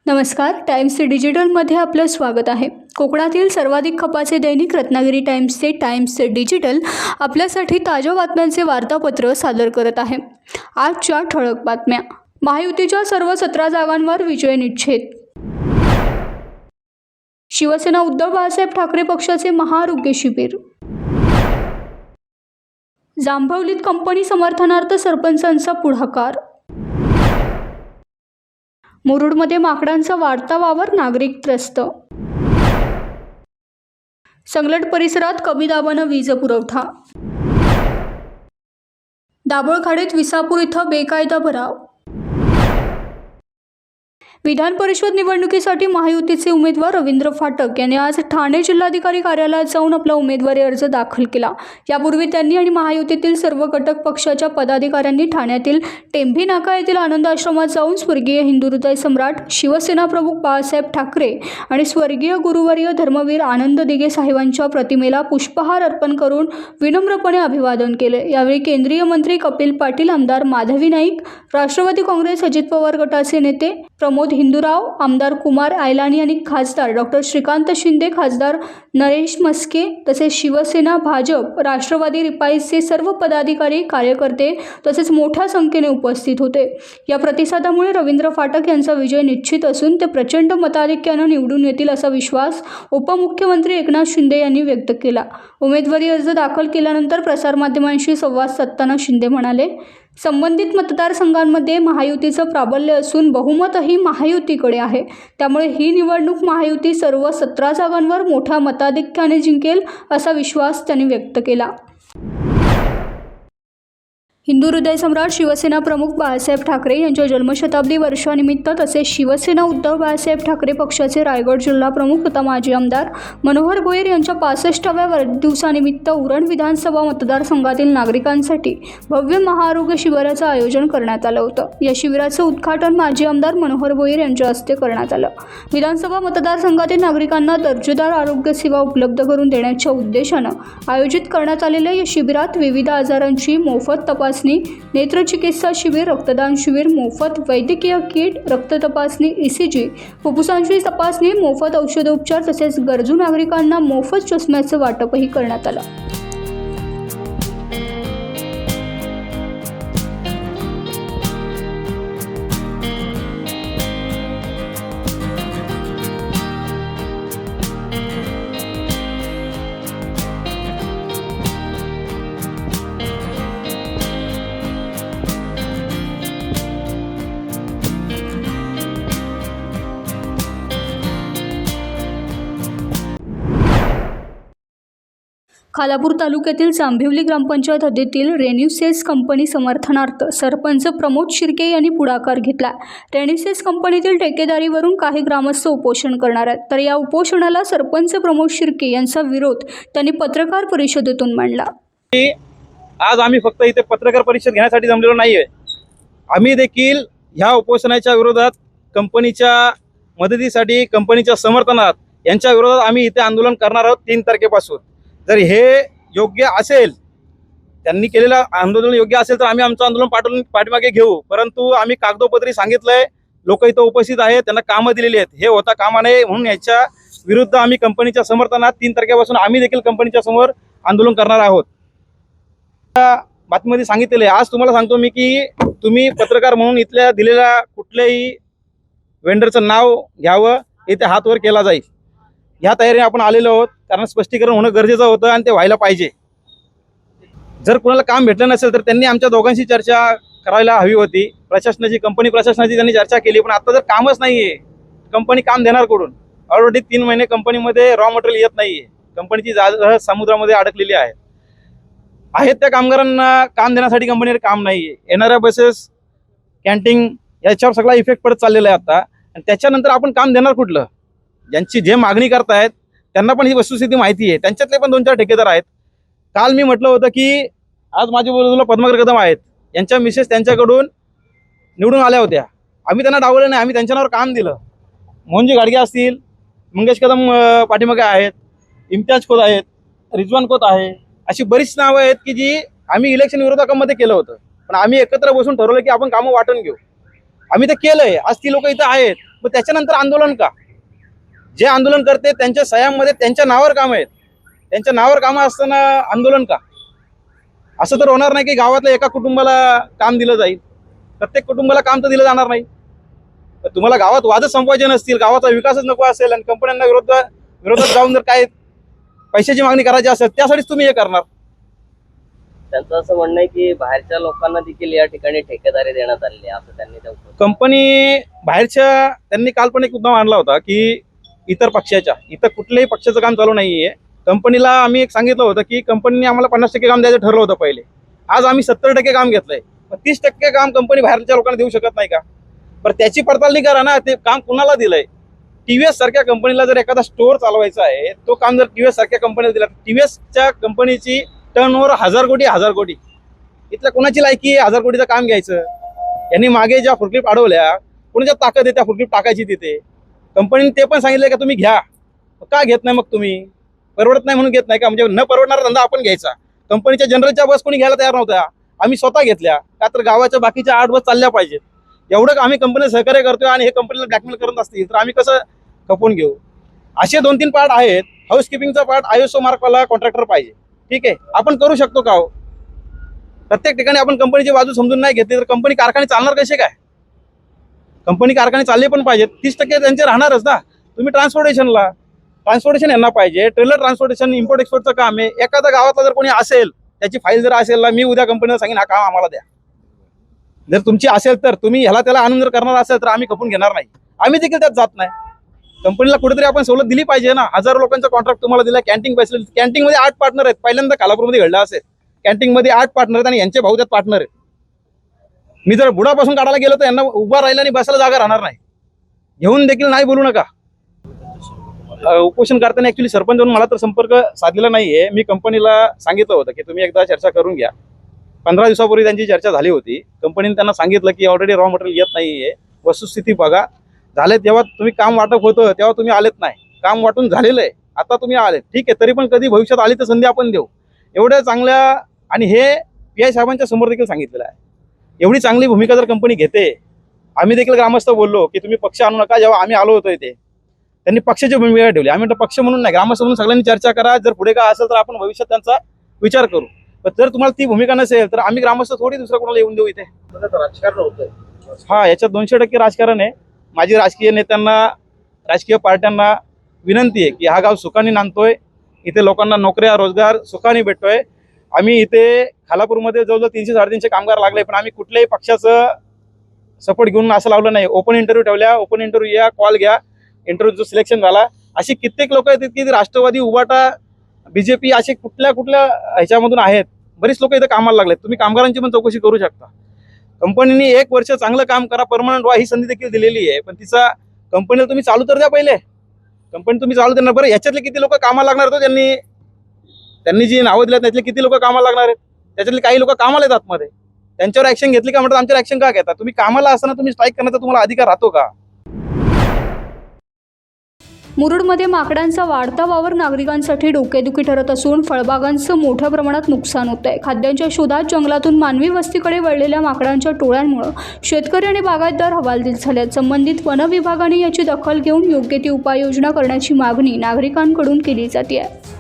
नमस्कार, टाइम्स डिजिटलमध्ये आपलं स्वागत आहे। कोकणातील सर्वाधिक खपाचे दैनिक रत्नागिरी टाइम्सचे टाइम्स डिजिटल आपल्यासाठी ताज्या बातम्यांचे वार्तापत्र सादर करत आहे। आजच्या ठळक बातम्या। महायुतीच्या सर्व 17 जागांवर विजय निश्चित। शिवसेना उद्धव बाळासाहेब ठाकरे पक्षाचे महाआरोग्य शिबिर। जांभवलीत कंपनी समर्थनार्थ सरपंचांचा पुढाकार। मुरुडमध्ये माकडांचा वाढता वावर, नागरिक त्रस्त। संगलट परिसरात कमी दाबानं वीज पुरवठा। दाभोळखाडीत विसापूर इथं बेकायदा भराव। विधान परिषद निवडणुकीसाठी महायुतीचे उमेदवार रवींद्र फाटक यांनी आज ठाणे जिल्हाधिकारी कार्यालयात जाऊन आपला उमेदवारी अर्ज दाखल केला। यापूर्वी त्यांनी आणि महायुतीतील सर्व घटक पक्षाच्या पदाधिकाऱ्यांनी ठाण्यातील टेंभी नाका येथील आनंद आश्रमात जाऊन स्वर्गीय हिंदू हृदय सम्राट शिवसेना प्रमुख बाळासाहेब ठाकरे आणि स्वर्गीय गुरुवर्य धर्मवीर आनंद दिघे साहेबांच्या प्रतिमेला पुष्पहार अर्पण करून विनम्रपणे अभिवादन केले। यावेळी केंद्रीय मंत्री कपिल पाटील, आमदार माधवी नाईक, राष्ट्रवादी काँग्रेस अजित पवार गटाचे नेते प्रमोद हिंदूराव, आमदार कुमार आयलानी आणि खासदार डॉक्टर श्रीकांत शिंदे, खासदार नरेश मस्के तसेच शिवसेना, भाजप, राष्ट्रवादी, रिपाईचे सर्व पदाधिकारी, कार्यकर्ते तसेच मोठ्या संख्येने उपस्थित होते। या प्रतिसादामुळे रवींद्र फाटक यांचा विजय निश्चित असून ते प्रचंड मताधिक्यानं निवडून येतील असा विश्वास उपमुख्यमंत्री एकनाथ शिंदे यांनी व्यक्त केला। उमेदवारी अर्ज दाखल केल्यानंतर प्रसारमाध्यमांशी संवाद साधताना शिंदे म्हणाले, संबंधित मतदारसंघांमध्ये महायुतीचं प्राबल्य असून बहुमतही महायुतीकडे आहे। त्यामुळे ही निवडणूक महायुती सर्व 17 जागांवर मोठ्या मताधिक्याने जिंकेल असा विश्वास त्यांनी व्यक्त केला। हिंदू हृदय सम्राट शिवसेना प्रमुख बाळासाहेब ठाकरे यांच्या जन्मशताब्दी वर्षानिमित्त तसेच शिवसेना उद्धव बाळासाहेब ठाकरे पक्षाचे रायगड जिल्हा प्रमुख तथा माजी आमदार मनोहर भोईर यांच्या 65व्या वाढदिवसानिमित्त उरण विधानसभा मतदारसंघातील नागरिकांसाठी भव्य महाआरोग्य शिबिराचं आयोजन करण्यात आलं होतं। या शिबिराचं उद्घाटन माजी आमदार मनोहर भोईर यांच्या हस्ते करण्यात आलं। विधानसभा मतदारसंघातील नागरिकांना दर्जेदार आरोग्य सेवा उपलब्ध करून देण्याच्या उद्देशानं आयोजित करण्यात आलेल्या या शिबिरात विविध आजारांची मोफत तपासणी, नेत्रचिकित्सा शिबिर, रक्तदान शिबिर, मोफत वैद्यकीय किट, रक्त तपासणी, ECG, फुफ्फुसांची तपासणी, मोफत औषधोपचार तसेच गरजू नागरिकांना मोफत चष्म्याचं वाटपही करण्यात आलं। खालापूर तालुक्यातील जांभिवली ग्रामपंचायत हद्दीतील रेन्यूसेस कंपनी समर्थनार्थ सरपंच प्रमोद शिर्के यांनी पुढाकार घेतला। रेन्यूसेस कंपनीतील ठेकेदारीवरून काही ग्रामस्थ उपोषण करणार आहेत, तर या उपोषणाला सरपंच प्रमोद शिर्के यांचा विरोध त्यांनी पत्रकार परिषदेतून मांडला। आज आम्ही फक्त इथे पत्रकार परिषद घेण्यासाठी जमलेलो नाहीये, आम्ही देखील ह्या उपोषणाच्या विरोधात, कंपनीच्या मदतीसाठी, कंपनीच्या समर्थनात यांच्या विरोधात आम्ही इथे आंदोलन करणार आहोत 3 तारखेपासून। जर हे योग्य असेल, त्यांनी केलेलं आंदोलन योग्य असेल तर आम्ही आमचं आंदोलन पाठीमागे घेऊ, परंतु आम्ही कागदोपत्री सांगितलंय, लोक इथं उपस्थित आहेत, त्यांना कामं दिलेली आहेत, हे होता कामा नये म्हणून याच्या विरुद्ध आम्ही कंपनीच्या समर्थनात 3 तारखेपासून आम्ही देखील कंपनीच्या समोर आंदोलन करणार आहोत। बातमीमध्ये सांगितलेलं आहे, आज तुम्हाला सांगतो मी की तुम्ही पत्रकार म्हणून इथल्या दिलेल्या कुठल्याही वेंडरचं नाव घ्यावं, इथे हात वर केला जाईल। ह्या तयारीने आपण आलेलो आहोत, कारण स्पष्टीकरण होणं गरजेचं होतं आणि ते व्हायला पाहिजे। जर कुणाला काम भेटलं नसेल तर त्यांनी आमच्या दोघांशी चर्चा करायला हवी होती। प्रशासनाची, कंपनी प्रशासनाची त्यांनी चर्चा केली, पण आता जर कामच नाहीये, कंपनी काम देणार कुठून? ऑलरेडी 3 महिने कंपनीमध्ये रॉ मटेरियल येत नाहीये, कंपनीची जहाज समुद्रामध्ये अडकलेली आहेत त्या कामगारांना काम देण्यासाठी कंपनीवर काम नाहीये। येणाऱ्या बसेस, कॅन्टीन याच्यावर सगळा इफेक्ट पडत चाललेला आहे आता, आणि त्याच्यानंतर आपण काम देणार कुठलं? ज्यांची जे मागणी करतायत त्यांना पण ही वस्तुस्थिती माहिती आहे, त्यांच्यातले पण 2-4 ठेकेदार आहेत। काल मी म्हटलं होतं की आज माझ्या बाजूला पद्माकर कदम आहेत, यांच्या मिसेस त्यांच्याकडून निवडून आल्या होत्या, आम्ही त्यांना डावलं नाही, आम्ही त्यांच्या नावावर काम दिलं। मोहनजी गाडगे असतील, मंगेश कदम पाठीमागे आहेत, इम्तियाज खोत आहेत, रिजवान खोत आहे, अशी बरीच नावं आहेत की जी आम्ही इलेक्शन विरोधामध्ये केलं होतं, पण आम्ही एकत्र बसून ठरवलं की आपण कामं वाटून घेऊ। आम्ही ते केलंय, आज ती लोक इथं आहेत, मग त्याच्यानंतर आंदोलन का? जे आंदोलन करते त्यांच्या सह्यांमध्ये त्यांच्या नावावर काम आहेत, त्यांच्या नावावर कामं असताना आंदोलन का? असं तर होणार नाही की गावातल्या एका कुटुंबाला काम दिलं जाईल, प्रत्येक कुटुंबाला काम तर दिलं जाणार नाही. तर तुम्हाला गावात वादच संपवायचे नसतील, गावाचा विकासच नको असेल आणि कंपन्यांना विरोधात जाऊन जर काय पैशाची मागणी करायची असेल त्यासाठीच तुम्ही हे करणार. त्यांचं असं म्हणणं आहे की बाहेरच्या लोकांना देखील या ठिकाणी ठेकेदारी देण्यात आलेली आहे, असं त्यांनी त्या कंपनी बाहेरच्या त्यांनी काल्पनिक मुद्दा मांडला होता की इतर कुठल्याही पक्षाचं काम चालू नाहीये. कंपनीला आम्ही एक सांगितलं होतं की कंपनीने आम्हाला 50% काम द्यायचं ठरलं होतं पहिले. आज आम्ही 70% काम घेतलंय. 30% काम कंपनी बाहेरच्या लोकांना देऊ शकत नाही का? पण त्याची पडताळणी करा ना, ते काम कुणाला दिलंय? टीव्हीएस सारख्या कंपनीला जर एखादा स्टोअर चालवायचा आहे, तो काम जर टीव्हीएस सारख्या कंपनीला दिला, टीव्हीएसच्या कंपनीची टर्नओव्हर 1000 कोटी. इथल्या कोणाची लायकी 1000 कोटीचं काम घ्यायचं? यांनी मागे ज्या फुटक्लिप अडवल्या, कोणाच्या ताकद आहे त्या फुटक्लिप टाकायची तिथे? कंपनीने ते पण सांगितलं का तुम्ही घ्या, का घेत नाही? मग तुम्ही परवडत नाही म्हणून घेत नाही का? म्हणजे न परवडणारा धंदा आपण घ्यायचा. कंपनीच्या जनरलच्या बस कोणी घ्यायला तयार नव्हत्या, आम्ही स्वतः घेतल्या का? तर गावाच्या बाकीच्या 8 बस चालल्या पाहिजेत. एवढं आम्ही कंपनीला सहकार्य करतोय आणि हे कंपनीला ब्लॅकमेल करत असतील तर आम्ही कसं खपून घेऊ? असे 2-3 पार्ट आहेत. हाऊसकीपिंगचा पार्ट ISO मार्कवाला कॉन्ट्रॅक्टर पाहिजे, ठीक आहे, आपण करू शकतो का? हो, प्रत्येक ठिकाणी आपण कंपनीची बाजू समजून नाही घेतली तर कंपनी कारखाने चालणार कसे काय? कंपनी कारखाने चालले पण पाहिजेत. 30% त्यांचे राहणारच ना. तुम्ही ट्रान्सपोर्टेशन यांना पाहिजे. ट्रेलर ट्रान्सपोर्टेशन इम्पोर्ट एक्सपोर्टचं काम आहे. एखाद्या गावातला जर कोणी असेल, त्याची फाईल जर असेल ना, मी उद्या कंपनीला सांगेन हा काम आम्हाला द्या. जर तुमची असेल तर तुम्ही ह्याला त्याला आणून जर करणार असेल तर आम्ही खपून घेणार नाही. आम्ही देखील त्यात जात नाही. कंपनीला कुठेतरी आपण सवलत दिली पाहिजे ना. 1000 लोकांचा कॉन्ट्रॅक्ट तुम्हाला दिला, कॅन्टीन फॅसिलिटी. कॅन्टीनमध्ये 8 पार्टनर आहेत. पहिल्यांदा खालापूरमध्ये घडलं असेल. कॅन्टीनमध्ये 8 पार्टनर आहेत आणि यांचे भाऊ त्यात पार्टनर आहेत. मी जर बुडापासून काढायला गेलो तर यांना उभा राहिला आणि बसायला जागा राहणार नाही. घेऊन देखील नाही बोलू नका. उपोषण करताना ऍक्च्युली सरपंच म्हणून मला तर संपर्क साधलेला नाहीये. मी कंपनीला सांगितलं होतं की तुम्ही एकदा चर्चा करून घ्या. 15 दिवसापूर्वी त्यांची चर्चा झाली होती. कंपनीने त्यांना सांगितलं की ऑलरेडी रॉ मटेरियल येत नाहीये, वस्तुस्थिती बघा. झाले तेव्हा तुम्ही काम वाटप होतं तेव्हा तुम्ही आलेत नाही. काम वाटून झालेलं आहे, आता तुम्ही आलेत, ठीक आहे. तरी पण कधी भविष्यात आली तर संधी आपण देऊ. एवढ्या चांगल्या, आणि हे PI साहेबांच्या समोर देखील सांगितलेलं आहे. एवढी चांगली भूमिका जर कंपनी घेते, आम्ही देखील ग्रामस्थ बोललो की तुम्ही पक्ष आणू नका. जेव्हा आम्ही आलो होतो इथे त्यांनी पक्षाची भूमिका ठेवली. आम्ही म्हटलं पक्ष म्हणून नाही, ग्रामस्थ म्हणून सगळ्यांनी चर्चा करा. जर पुढे काय असेल तर आपण भविष्यात त्यांचा विचार करू. पण जर तुम्हाला ती भूमिका नसेल तर आम्ही ग्रामस्थ थोडी दुसऱ्या कोणाला येऊन देऊ इथे. राजकारण होतंय. हा, याच्यात 200% राजकारण आहे. माझी राजकीय नेत्यांना, राजकीय पार्ट्यांना विनंती आहे की हा गाव सुखाने नांदतोय, इथे लोकांना नोकऱ्या रोजगार सुखाने भेटतोय. आम्ही इथे खालापूरमध्ये जवळजवळ 300-350 कामगार लागले, पण आम्ही कुठल्याही पक्षाचं सपोर्ट घेऊन असं लावलं नाही. ओपन इंटरव्ह्यू ठेवल्या, ओपन इंटरव्ह्यू या, कॉल घ्या, इंटरव्ह्यू सिलेक्शन झाला. अशी कित्येक लोक आहेत की राष्ट्रवादी, उबाटा, BJP असे कुठल्या ह्याच्यामधून आहेत. बरीच लोक इथे कामाला लागलेत. तुम्ही कामगारांची पण चौकशी करू शकता. कंपनीने 1 वर्ष चांगलं काम करा, परमनंट व्हा, ही संधी देखील दिलेली आहे. पण तिचा कंपनीला तुम्ही चालू तर द्या पहिले. कंपनी तुम्ही चालू देणार. बरं, याच्यातले किती लोक कामाला लागणार होते? त्यांनी जी नावं दिल्यात त्यातले किती लोक कामाला लागणार आहेत? त्याच्यातले काही लोक कामाला येतात आतमध्ये. त्यांच्यावर ऍक्शन घेतली का? म्हणतात आमच्यावर ऍक्शन का घेता? तुम्ही कामाला असताना तुम्ही स्ट्राईक करण्याचा तुम्हाला अधिकार राहतो का? मुरुडमध्ये माकडांचा वाढता वावर नागरिकांसाठी डोकेदुखी ठरत असून फळबागांचं मोठ्या प्रमाणात नुकसान होत आहे. खाद्याच्या शोधात जंगलातून मानवी वस्तीकडे वळलेल्या माकडांच्या टोळ्यांमुळे शेतकरी आणि बागायतदार हवालदिल झाल्यात. संबंधित वन विभागाने याची दखल घेऊन योग्य ती उपाययोजना करण्याची मागणी नागरिकांकडून केली जाते आहे.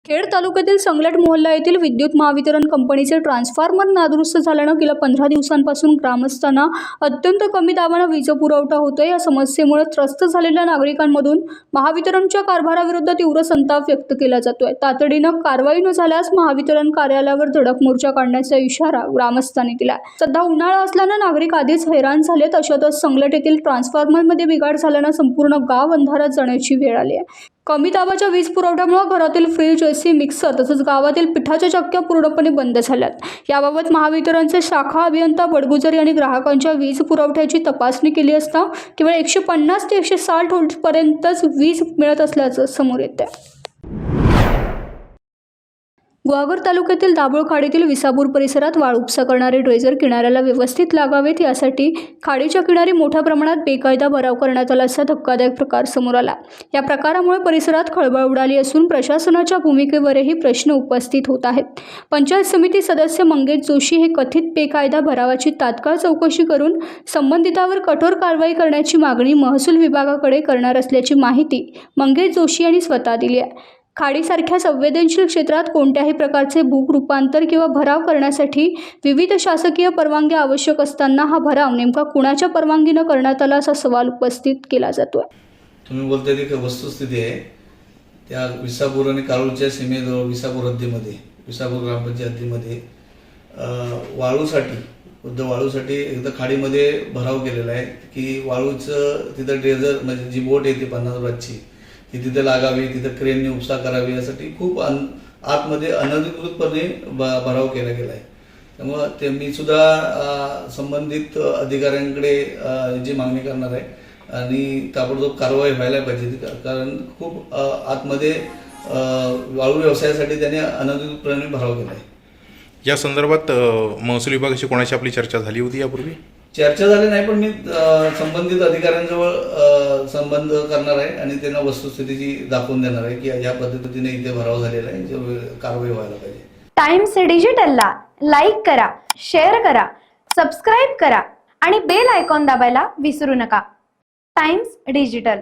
खेड तालुक्यातील संगलट मोहल्ला येथील विद्युत महावितरण कंपनीचे ट्रान्सफॉर्मर नादुरुस्त झाल्यानं गेल्या 15 दिवसांपासून ग्रामस्थांना अत्यंत कमी दाबाने वीज पुरवठा होतोय. या समस्येमुळे त्रस्त झालेल्या नागरिकांमधून महावितरणच्या कारभाराविरुद्ध तीव्र संताप व्यक्त केला जातोय. तातडीनं कारवाई न झाल्यास महावितरण कार्यालयावर धडक मोर्चा काढण्याचा इशारा ग्रामस्थांनी दिला. सध्या उन्हाळा असल्यानं नागरिक आधीच हैराण झालेत. अशातच संगलट येथील ट्रान्सफॉर्मरमध्ये बिघाड झाल्यानं संपूर्ण गाव अंधारात जाण्याची वेळ आली आहे. कमी दाबाच्या वीज पुरवठ्यामुळे घरातील फ्रीज, AC, मिक्सर तसंच गावातील पिठाच्या चक्क्या पूर्णपणे बंद झाल्यात. याबाबत महावितरणचे शाखा अभियंता बडगुजर यांनी ग्राहकांच्या वीज पुरवठ्याची तपासणी केली असता केवळ 150 ते 160 व्होल्टपर्यंतच वीज मिळत असल्याचं समोर येतं. गुहागर तालुक्यातील दाभोळ खाडीतील विसापूर परिसरात वाळ उपसा करणारे ड्रेजर किनाऱ्याला व्यवस्थित लागावेत यासाठी खाडीच्या किनारी मोठ्या प्रमाणात बेकायदा भराव करण्यात आला असा धक्कादायक प्रकार समोर आला। या प्रकारामुळे परिसरात खळबळ उडाली असून प्रशासनाच्या भूमिकेवरही प्रश्न उपस्थित होत आहेत। पंचायत समिती सदस्य मंगेश जोशी हे कथित बेकायदा भरावाची तात्काळ चौकशी करून संबंधितावर कठोर कारवाई करण्याची मागणी महसूल विभागाकडे करणार असल्याची माहिती मंगेश जोशी यांनी स्वतः दिली आहे। खाडीसारख्या संवेदनशील क्षेत्रात कोणत्याही प्रकारचे भूक रूपांतर किंवा भराव करण्यासाठी विविध शासकीय परवानग्या आवश्यक असताना हा भराव नेमका कुणाच्या परवानगीने करण्यात आला असा सवाल उपस्थित केला जातोय। तुम्ही बोलताय ती वस्तुस्थिती आहे त्या विसापूर आणि कारूळच्या सीमेजवळ विसापूर हद्दीमध्ये विसापूर ग्रामपंचायत हद्दीमध्ये वाळूसाठी एकदा खाडीमध्ये भराव केलेला आहे की वाळूचं तिथं ड्रेजर म्हणजे जी बोट येते 50 बाजची ती तिथे लागावी, तिथं क्रेनने उपसा करावी यासाठी खूप आतमध्ये अनधिकृतपणे भराव केला गेला आहे। त्यामुळं ते मी सुद्धा संबंधित अधिकाऱ्यांकडे जी मागणी करणार आहे आणि ताबडतोब कारवाई व्हायला पाहिजे, कारण खूप आतमध्ये वाळू व्यवसायासाठी त्याने अनधिकृतपणे भराव केला आहे। या संदर्भात महसूल विभागाशी कोणाची आपली चर्चा झाली होती यापूर्वी? चर्चा झाली नाही, पण मी संबंधित अधिकाऱ्यांजवळ संबंध करणार आहे आणि त्यांना वस्तुस्थितीची दाखवून देणार आहे की या पद्धतीने इथे भराव झालेला आहे, कारवाई व्हायला पाहिजे। टाइम्स डिजिटलला लाईक करा, शेअर करा, सबस्क्राईब करा आणि बेल आयकॉन दाबायला विसरू नका। Times digital.